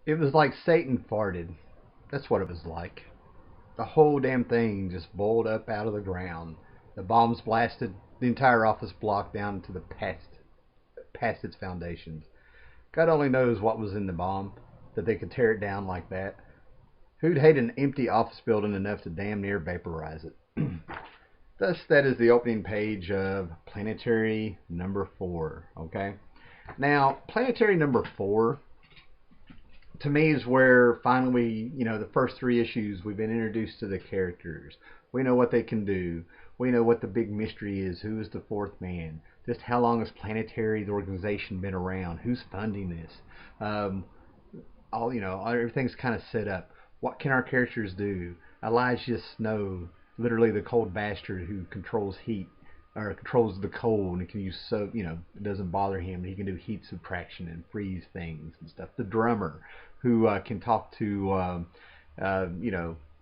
It was like Satan farted. That's what it was like. The whole damn thing just boiled up out of the ground. The bombs blasted the entire office block down to the past its foundations. God only knows what was in the bomb that they could tear it down like that. Who'd hate an empty office building enough to damn near vaporize it? Thus, that is the opening page of Planetary number 4. Okay? Now, Planetary number 4 to me is where finally, the first 3 issues we've been introduced to the characters. We know what they can do. We know what the big mystery is. Who is the fourth man? Just how long has Planetary, the organization, been around? Who's funding this? Um, everything's kind of set up. What can our characters do? Elijah Snow, literally the cold bastard who controls heat or controls the cold and can use it doesn't bother him. He can do heat subtraction and freeze things and stuff. The drummer who can talk to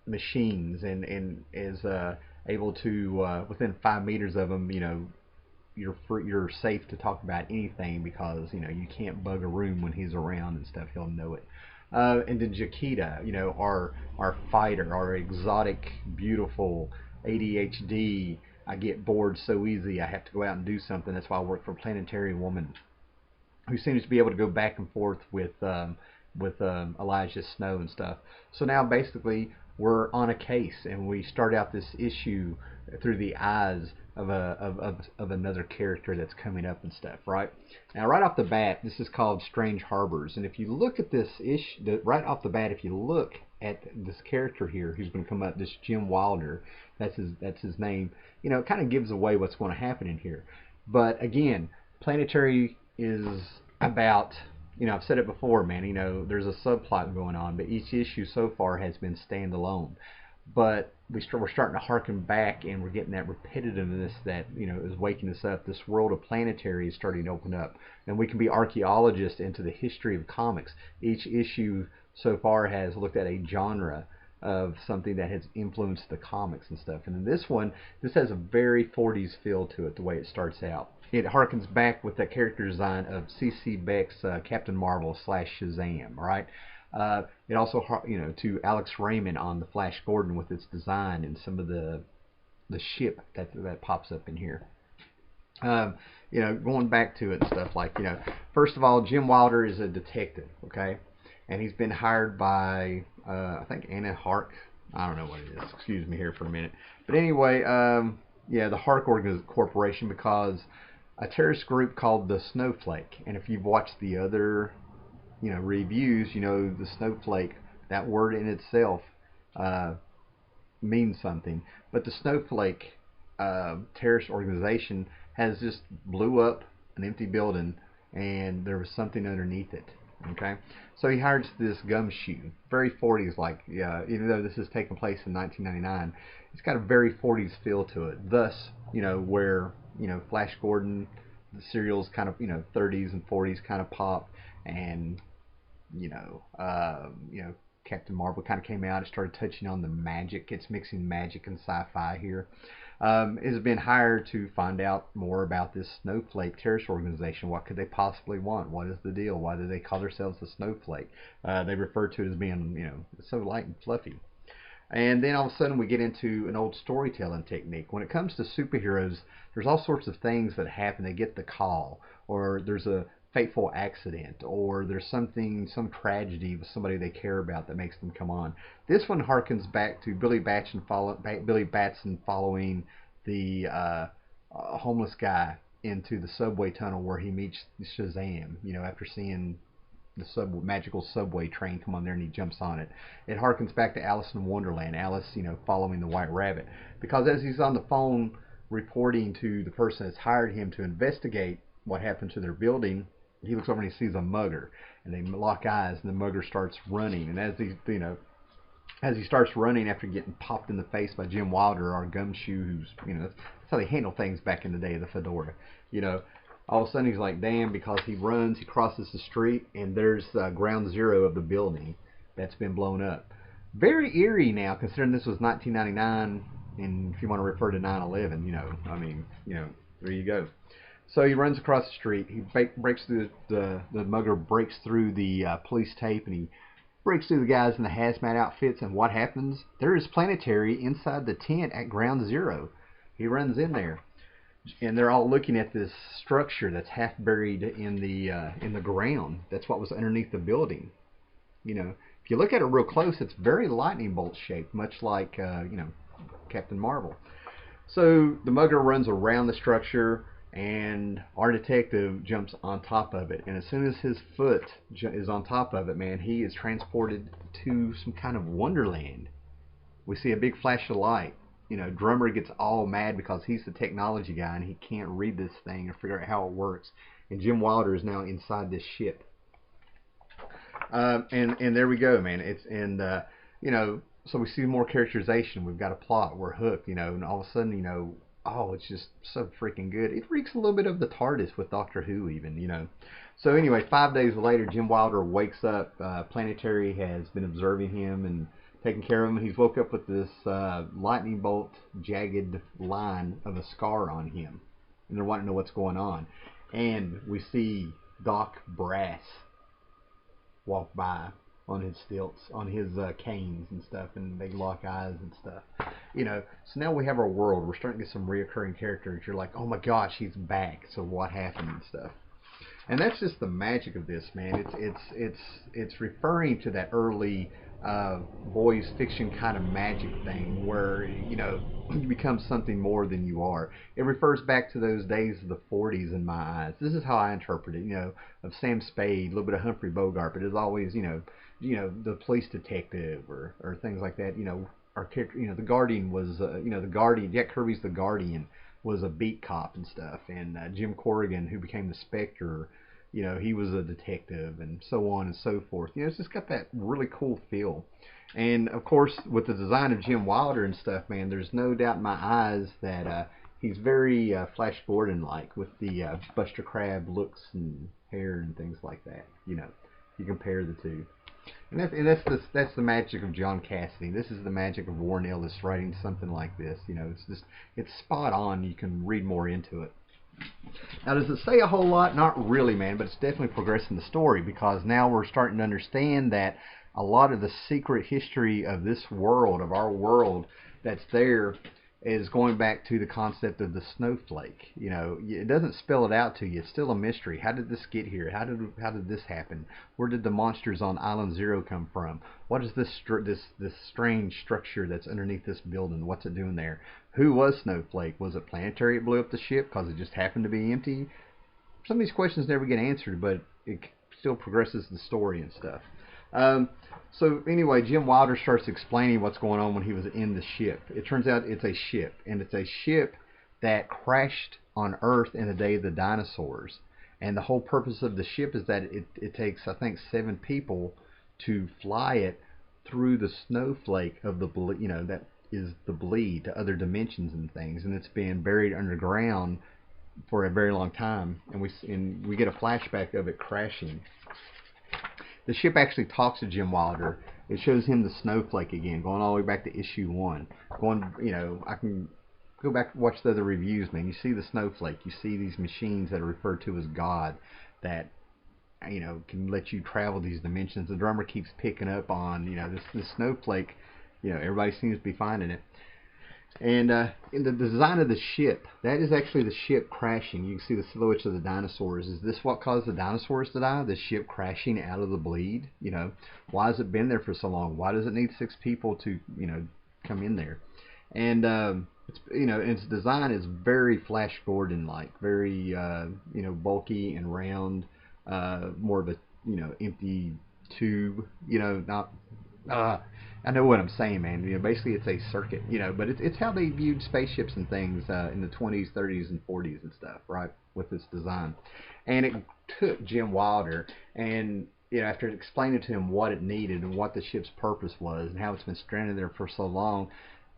machines and is able to within 5 meters of them, you're safe to talk about anything because you can't bug a room when he's around and stuff. He'll know it. And then Jaquita, our fighter, our exotic, beautiful ADHD. I get bored so easy. I have to go out and do something. That's why I work for Planetary Woman, who seems to be able to go back and forth with Elijah Snow and stuff. So now basically we're on a case, and we start out this issue through the eyes of another character that's coming up and stuff, right? Now, right off the bat, this is called Strange Harbours, and if you look at this issue, right off the bat, if you look at this character here who's going to come up, this Jim Wilder, that's his name. It kind of gives away what's going to happen in here. But again, Planetary is about, I've said it before, man. There's a subplot going on, but each issue so far has been standalone. But we're starting to harken back, and we're getting that repetitiveness that is waking us up. This world of Planetary is starting to open up, and we can be archaeologists into the history of comics. Each issue so far has looked at a genre of something that has influenced the comics and stuff. And then this has a very 40s feel to it, the way it starts out. It harkens back with the character design of C.C. Beck's Captain Marvel slash Shazam, right? It also, to Alex Raymond on the Flash Gordon with its design and some of the ship that pops up in here. Um, going back to it and stuff like, first of all, Jim Wilder is a detective, okay? And he's been hired by, I think, Anna Hark. I don't know what it is. Excuse me here for a minute. But anyway, yeah, the Hark Corporation, because a terrorist group called the Snowflake. And if you've watched the other, reviews, the Snowflake, that word in itself uh, means something. But the Snowflake terrorist organization has just blew up an empty building, and there was something underneath it. Okay, so he hires this gumshoe, very 40s like. Yeah, even though this is taking place in 1999, it's got a very 40s feel to it. Thus, where Flash Gordon, the serials kind of 30s and 40s kind of pop, and you know, Captain Marvel kind of came out and started touching on the magic. It's mixing magic and sci-fi here. Has been hired to find out more about this Snowflake terrorist organization. What could they possibly want? What is the deal? Why do they call themselves the Snowflake? They refer to it as being, so light and fluffy. And then all of a sudden we get into an old storytelling technique. When it comes to superheroes, there's all sorts of things that happen. They get the call, or there's a fateful accident, or there's some tragedy with somebody they care about that makes them come on. This one harkens back to Billy Batson following the homeless guy into the subway tunnel where he meets Shazam. After seeing the magical subway train come on there and he jumps on it. It harkens back to Alice in Wonderland. Alice, following the White Rabbit, because as he's on the phone reporting to the person that's hired him to investigate what happened to their building, he looks over and he sees a mugger, and they lock eyes, and the mugger starts running, and as he starts running after getting popped in the face by Jim Wilder, our gumshoe, who's, that's how they handle things back in the day of the fedora. You know, all of a sudden he's like, damn, because he runs, he crosses the street, and there's ground zero of the building that's been blown up. Very eerie now, considering this was 1999, and if you want to refer to 9/11, there you go. So he runs across the street. He breaks through the mugger breaks through the police tape, and he breaks through the guys in the hazmat outfits, and what happens? There is Planetary inside the tent at Ground Zero. He runs in there, and they're all looking at this structure that's half buried in the ground. That's what was underneath the building. You know, if you look at it real close, it's very lightning bolt shaped, much like Captain Marvel. So the mugger runs around the structure, and our detective jumps on top of it. And as soon as his foot is on top of it, man, he is transported to some kind of wonderland. We see a big flash of light. You know, Drummer gets all mad because he's the technology guy and he can't read this thing or figure out how it works. And Jim Wilder is now inside this ship. And there we go, man. You know, so we see more characterization. We've got a plot. We're hooked, you know, and all of a sudden, you know, oh, it's just so freaking good. It reeks a little bit of the TARDIS with Doctor Who, even, you know. So anyway, 5 days later, Jim Wilder wakes up. Planetary has been observing him and taking care of him. He's woke up with this lightning bolt jagged line of a scar on him, and they're wanting to know what's going on. And we see Doc Brass walk by on his stilts, on his canes and stuff, and they lock eyes and stuff. You know, so now we have our world. We're starting to get some reoccurring characters. You're like, oh my gosh, he's back. So what happened and stuff. And that's just the magic of this, man. It's referring to that early boys fiction kind of magic thing where, you know, you become something more than you are. It refers back to those days of the 40s in my eyes. This is how I interpret it, you know, of Sam Spade, a little bit of Humphrey Bogart, but it's always, you know, the police detective or things like that. You know, our character, you know, the Guardian was, you know, the Guardian, Jack Kirby's The Guardian was a beat cop and stuff, and Jim Corrigan, who became the Spectre, you know, he was a detective, and so on and so forth. You know, it's just got that really cool feel. And of course, with the design of Jim Wilder and stuff, man, there's no doubt in my eyes that he's very Flash Gordon-like with the Buster Crabbe looks and hair and things like that. You know, you compare the two. And that's the magic of John Cassidy. This is the magic of Warren Ellis writing something like this. You know, it's spot on. You can read more into it. Now, does it say a whole lot? Not really, man, but it's definitely progressing the story, because now we're starting to understand that a lot of the secret history of this world, of our world, that's there is going back to the concept of the snowflake. You know, it doesn't spell it out to you. It's still a mystery. How did this get here? How did this happen? Where did the monsters on Island Zero come from? What is this strange structure that's underneath this building? What's it doing there? Who was Snowflake? Was it Planetary that blew up the ship because it just happened to be empty? Some of these questions never get answered, but it still progresses the story and stuff. So anyway, Jim Wilder starts explaining what's going on when he was in the ship. It turns out it's a ship, and it's a ship that crashed on Earth in the day of the dinosaurs. And the whole purpose of the ship is that it takes, I think, 7 people to fly it through the snowflake of the, you know, that is the bleed to other dimensions and things. And it's been buried underground for a very long time, and we get a flashback of it crashing. The ship actually talks to Jim Wilder. It shows him the snowflake again, going all the way back to issue 1. Going, you know, I can go back and watch the other reviews, man. You see the snowflake. You see these machines that are referred to as God that, you know, can let you travel these dimensions. The drummer keeps picking up on, you know, this snowflake. You know, everybody seems to be finding it. And in the design of the ship, that is actually the ship crashing. You can see the silhouettes of the dinosaurs. Is this what caused the dinosaurs to die? The ship crashing out of the bleed? You know, why has it been there for so long? Why does it need 6 people to, you know, come in there? And it's, you know, its design is very Flash Gordon-like, very you know, bulky and round, more of a, you know, empty tube. You know, not. I know what I'm saying, man. You know, basically it's a circuit, you know, but it's how they viewed spaceships and things in the 20s, 30s, and 40s and stuff, right, with this design. And it took Jim Wilder, and, you know, after explaining to him what it needed and what the ship's purpose was and how it's been stranded there for so long,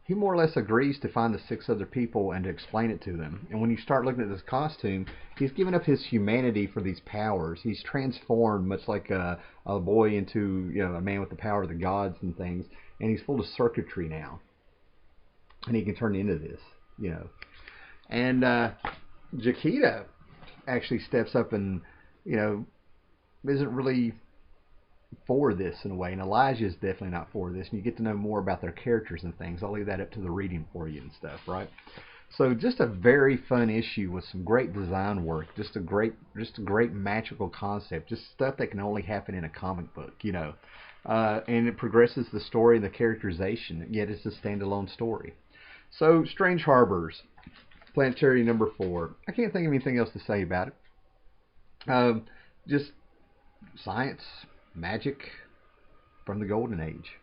he more or less agrees to find the 6 other people and to explain it to them. And when you start looking at this costume, he's given up his humanity for these powers. He's transformed, much like a boy, into, you know, a man with the power of the gods and things. And he's full of circuitry now, and he can turn into this, you know. And Jaquita actually steps up and, you know, isn't really for this in a way, and Elijah is definitely not for this. And you get to know more about their characters and things. I'll leave that up to the reading for you and stuff, right? So just a very fun issue with some great design work, just a great magical concept, just stuff that can only happen in a comic book, you know. And it progresses the story and the characterization, yet it's a standalone story. So Strange Harbours, Planetary #4. I can't think of anything else to say about it. Just science, magic from the golden age.